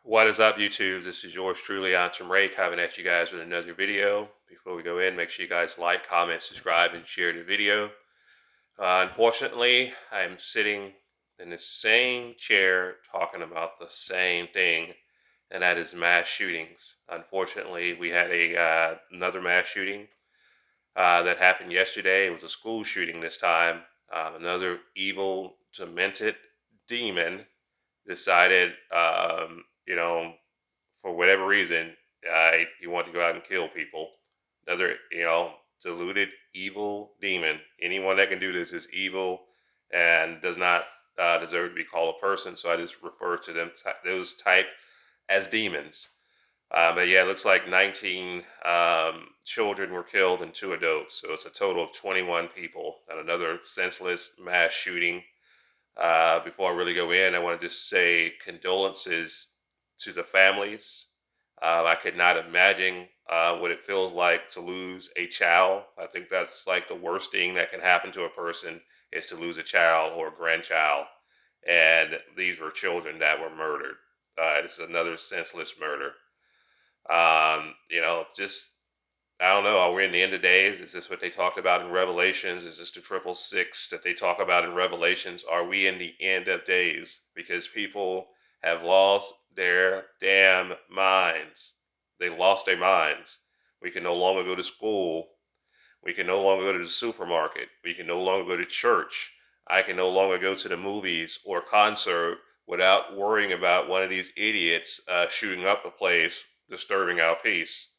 What is up, YouTube? This is yours truly, ATUM-RE, coming at you guys with another video. Before we go in, make sure you guys like, comment, subscribe, and share the video. Unfortunately, I'm sitting in the same chair talking about the same thing, and that is mass shootings. Unfortunately, we had another mass shooting that happened yesterday. It was a school shooting this time. Another evil, demented demon decided, for whatever reason, he wanted to go out and kill people. Another, deluded, evil demon. Anyone that can do this is evil and does not deserve to be called a person. So I just refer to those type as demons. But yeah, it looks like 19 children were killed and 2 adults. So it's a total of 21 people. And another senseless mass shooting. Before I really go in, I want to just say condolences to the families. I could not imagine what it feels like to lose a child. I think that's like the worst thing that can happen to a person is to lose a child or a grandchild. And these were children that were murdered. This is another senseless murder. Just I don't know. Are we in the end of days? Is this what they talked about in Revelations? Is this the 666 that they talk about in Revelations? Are we in the end of days? Because people have lost their damn minds. They lost their minds. We can no longer go to school. We can no longer go to the supermarket. We can no longer go to church. I can no longer go to the movies or concert without worrying about one of these idiots shooting up the place, disturbing our peace.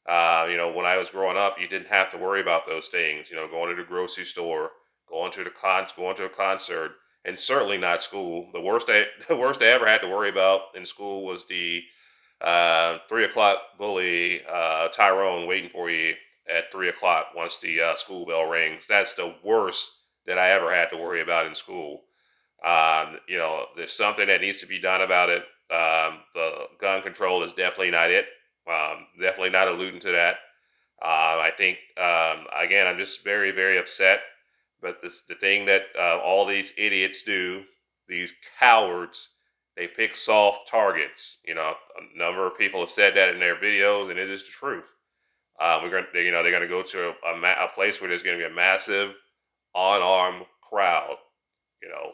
When I was growing up, you didn't have to worry about those things. Going to the grocery store, going to a concert, and certainly not school. The worst I ever had to worry about in school was the 3 o'clock bully Tyrone waiting for you at 3 o'clock once the school bell rings. That's the worst that I ever had to worry about in school. There's something that needs to be done about it. The gun control is definitely not it. Definitely not alluding to that. I think, again, I'm just very, very upset. But the thing that all these idiots do, these cowards, they pick soft targets. A number of people have said that in their videos, and it is the truth. They're going to go to a place where there's going to be a massive, unarmed crowd.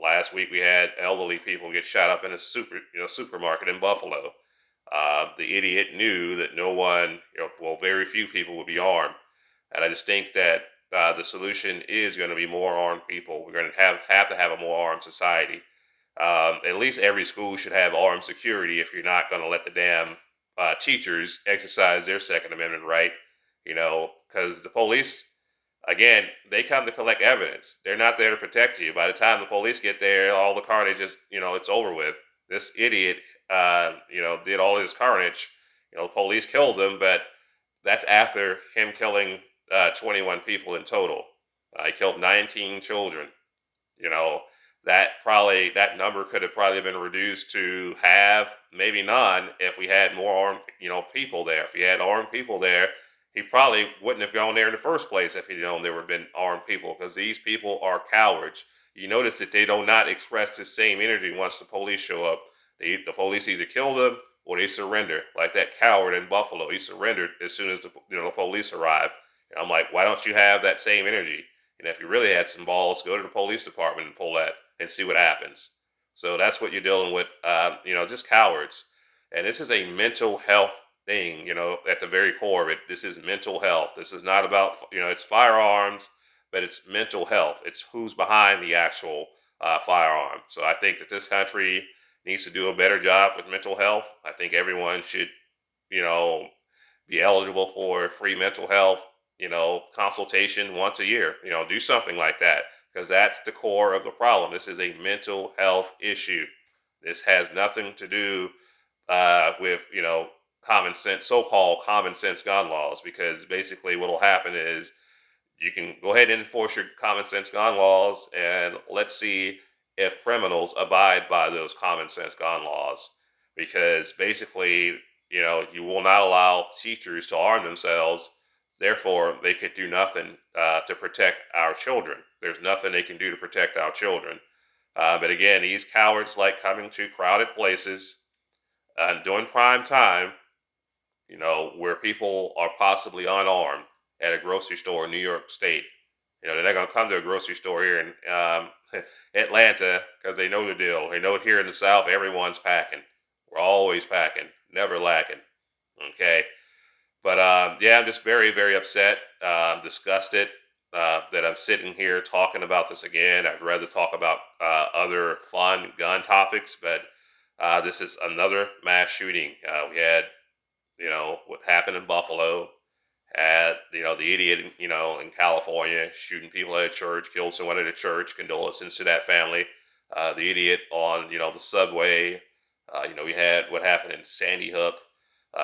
Last week we had elderly people get shot up in a supermarket in Buffalo. The idiot knew that no one, very few people would be armed. And I just think that the solution is going to be more armed people. We're going to have to have a more armed society. At least every school should have armed security if you're not going to let the damn teachers exercise their Second Amendment right. Because the police, again, they come to collect evidence. They're not there to protect you. By the time the police get there, all the carnage is, it's over with. This idiot, did all his carnage. Police killed him, but that's after him killing 21 people in total. He killed 19 children. You know, that number could have probably been reduced to half, maybe none, if we had more armed, people there. If he had armed people there, he probably wouldn't have gone there in the first place if he'd known there would have been armed people, because these people are cowards. You notice that they do not express the same energy once the police show up. The police either kill them or they surrender. Like that coward in Buffalo, he surrendered as soon as the police arrived. And I'm like, why don't you have that same energy? And if you really had some balls, go to the police department and pull that and see what happens. So that's what you're dealing with, just cowards. And this is a mental health thing, at the very core of it. This is mental health. This is not about, it's firearms, but it's mental health. It's who's behind the actual firearm. So I think that this country needs to do a better job with mental health. I think everyone should, you know, be eligible for free mental health, consultation once a year. Do something like that, because that's the core of the problem. This is a mental health issue. This has nothing to do with common sense, so-called common sense gun laws, because basically what will happen is you can go ahead and enforce your common sense gun laws, and let's see if criminals abide by those common sense gun laws. Because basically, you will not allow teachers to arm themselves. Therefore, they could do nothing to protect our children. There's nothing they can do to protect our children. But again, these cowards like coming to crowded places, During prime time, where people are possibly unarmed at a grocery store in New York State. They're not going to come to a grocery store here in Atlanta because they know the deal. They know here in the South, everyone's packing. We're always packing, never lacking. Okay. But yeah, I'm just very, very upset, disgusted that I'm sitting here talking about this again. I'd rather talk about other fun gun topics, but this is another mass shooting. We had, what happened in Buffalo, had, the idiot, in California shooting people at a church, killed someone at a church. Condolences to that family. The idiot on, the subway. We had what happened in Sandy Hook.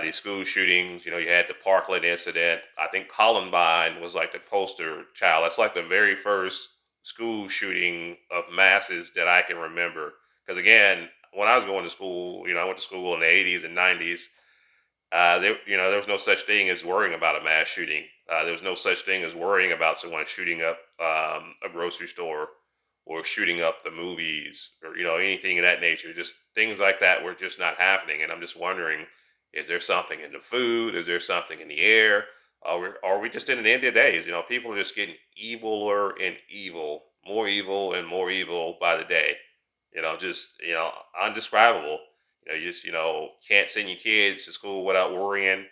These school shootings, you had the Parkland incident. I think Columbine was like the poster child. That's like the very first school shooting of masses that I can remember. Because again, when I was going to school, I went to school in the 80s and 90s. There was no such thing as worrying about a mass shooting. There was no such thing as worrying about someone shooting up a grocery store or shooting up the movies or anything of that nature. Just things like that were just not happening. And I'm just wondering, is there something in the food? Is there something in the air? Are we just in an end of days? People are just getting eviler and evil and more evil by the day. Just undescribable. You just can't send your kids to school without worrying.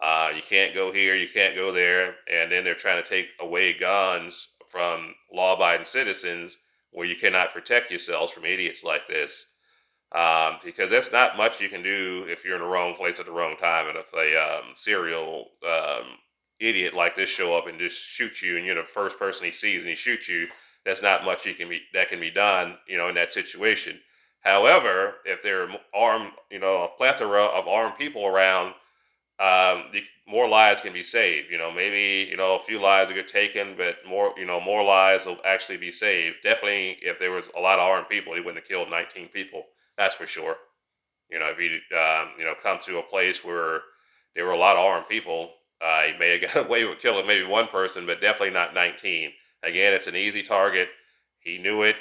You can't go here, you can't go there, and then they're trying to take away guns from law-abiding citizens where you cannot protect yourselves from idiots like this. Because there's not much you can do if you're in the wrong place at the wrong time, and if a serial idiot like this show up and just shoot you, and you're the first person he sees and he shoots you, there's not much that can be done, in that situation. However, if there are armed, a plethora of armed people around, more lives can be saved. Maybe a few lives will get taken, but more lives will actually be saved. Definitely, if there was a lot of armed people, he wouldn't have killed 19 people. That's for sure. If he come to a place where there were a lot of armed people, he may have got away with killing maybe one person, but definitely not 19. Again, it's an easy target. He knew it,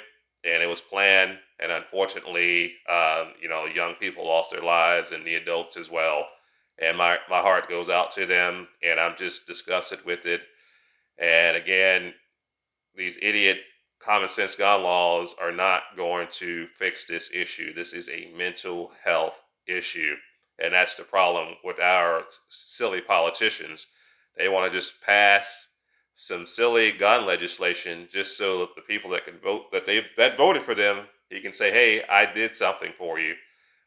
and it was planned. And unfortunately, young people lost their lives, and the adults as well. And my heart goes out to them, and I'm just disgusted with it. And again, these idiot common sense gun laws are not going to fix this issue. This is a mental health issue. And that's the problem with our silly politicians. They want to just pass some silly gun legislation just so that the people that can vote that voted for them, he can say, "Hey, I did something for you.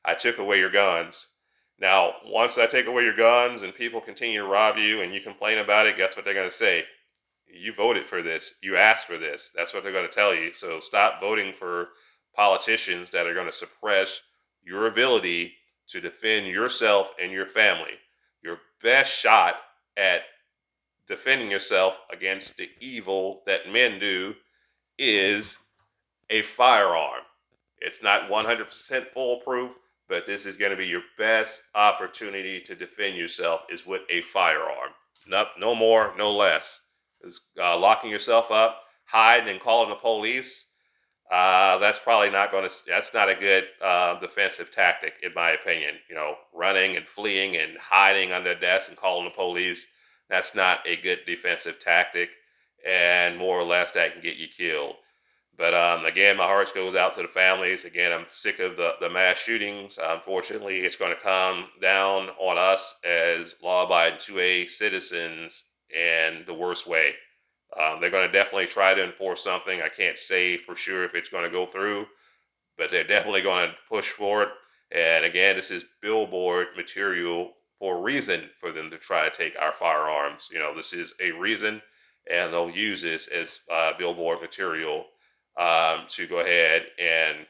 I took away your guns." Now, once I take away your guns and people continue to rob you and you complain about it, guess what they're going to say? You voted for this. You asked for this. That's what they're going to tell you. So stop voting for politicians that are going to suppress your ability to defend yourself and your family. Your best shot at defending yourself against the evil that men do is a firearm. It's not 100% foolproof, but this is going to be your best opportunity to defend yourself is with a firearm. No more, no less. Is locking yourself up, hiding, and calling the police. That's probably not going to. That's not a good defensive tactic, in my opinion. Running and fleeing and hiding under a desk and calling the police. That's not a good defensive tactic, and more or less that can get you killed. But again, my heart goes out to the families. Again, I'm sick of the mass shootings. Unfortunately, it's going to come down on us as law-abiding 2A citizens in the worst way. They're going to definitely try to enforce something. I can't say for sure if it's going to go through, but they're definitely going to push for it. And again, this is billboard material for a reason for them to try to take our firearms. This is a reason, and they'll use this as billboard material to go ahead and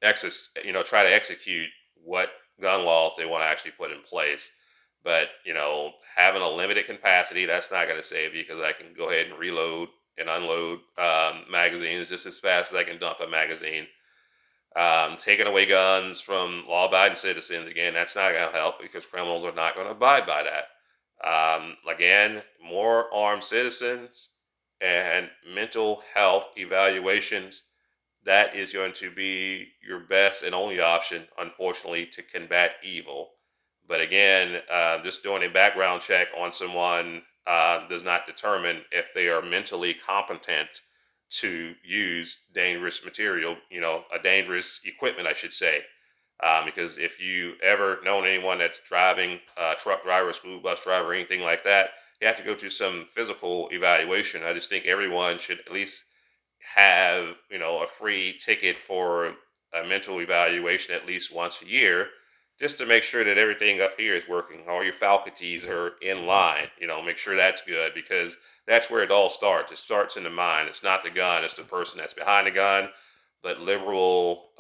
try to execute what gun laws they want to actually put in place. But having a limited capacity, that's not going to save you because I can go ahead and reload and unload magazines just as fast as I can dump a magazine. Taking away guns from law-abiding citizens, again, that's not going to help because criminals are not going to abide by that. Again, more armed citizens and mental health evaluations that is going to be your best and only option, unfortunately, to combat evil. But again, just doing a background check on someone does not determine if they are mentally competent to use dangerous material, a dangerous equipment, I should say. Because if you ever known anyone that's driving, truck driver, school bus driver, anything like that, you have to go through some physical evaluation. I just think everyone should at least have a free ticket for a mental evaluation at least once a year, just to make sure that everything up here is working, all your faculties are in line. Make sure that's good, because that's where it all starts. It starts in the mind. It's not the gun, it's the person that's behind the gun. But liberal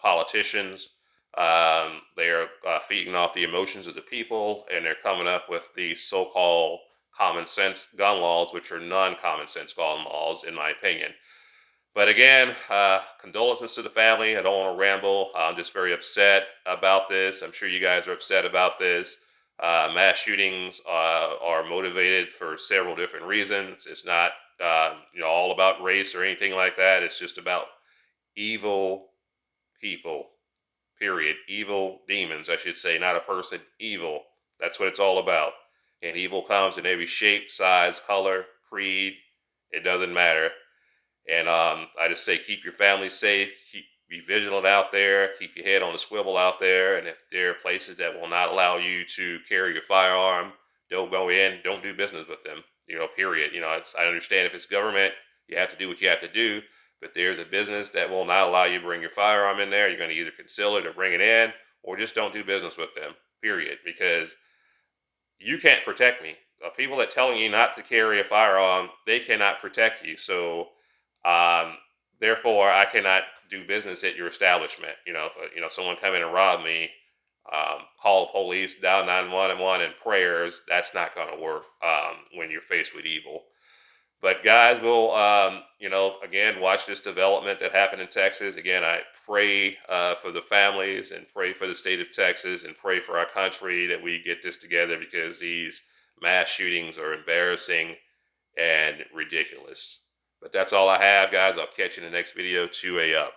politicians, they're feeding off the emotions of the people, and they're coming up with the so-called common sense gun laws, which are non-common sense gun laws, in my opinion. But again, condolences to the family. I don't want to ramble. I'm just very upset about this. I'm sure you guys are upset about this. Mass shootings are motivated for several different reasons. It's not, all about race or anything like that. It's just about evil people. Period. Evil demons, I should say, not a person. Evil. That's what it's all about. And evil comes in every shape, size, color, creed. It doesn't matter. And I just say, keep your family safe, be vigilant out there, keep your head on the swivel out there. And if there are places that will not allow you to carry your firearm, don't go in, don't do business with them, period. I understand if it's government, you have to do what you have to do. But there's a business that will not allow you to bring your firearm in there. You're going to either conceal it or bring it in, or just don't do business with them, period. Because you can't protect me. People that telling you not to carry a firearm, they cannot protect you. So, um, therefore, I cannot do business at your establishment. If someone come in and rob me, call the police, dial 911 and prayers. That's not going to work when you're faced with evil. But guys, we'll again watch this development that happened in Texas. Again, I pray for the families and pray for the state of Texas and pray for our country that we get this together, because these mass shootings are embarrassing and ridiculous. But that's all I have, guys. I'll catch you in the next video. 2A up.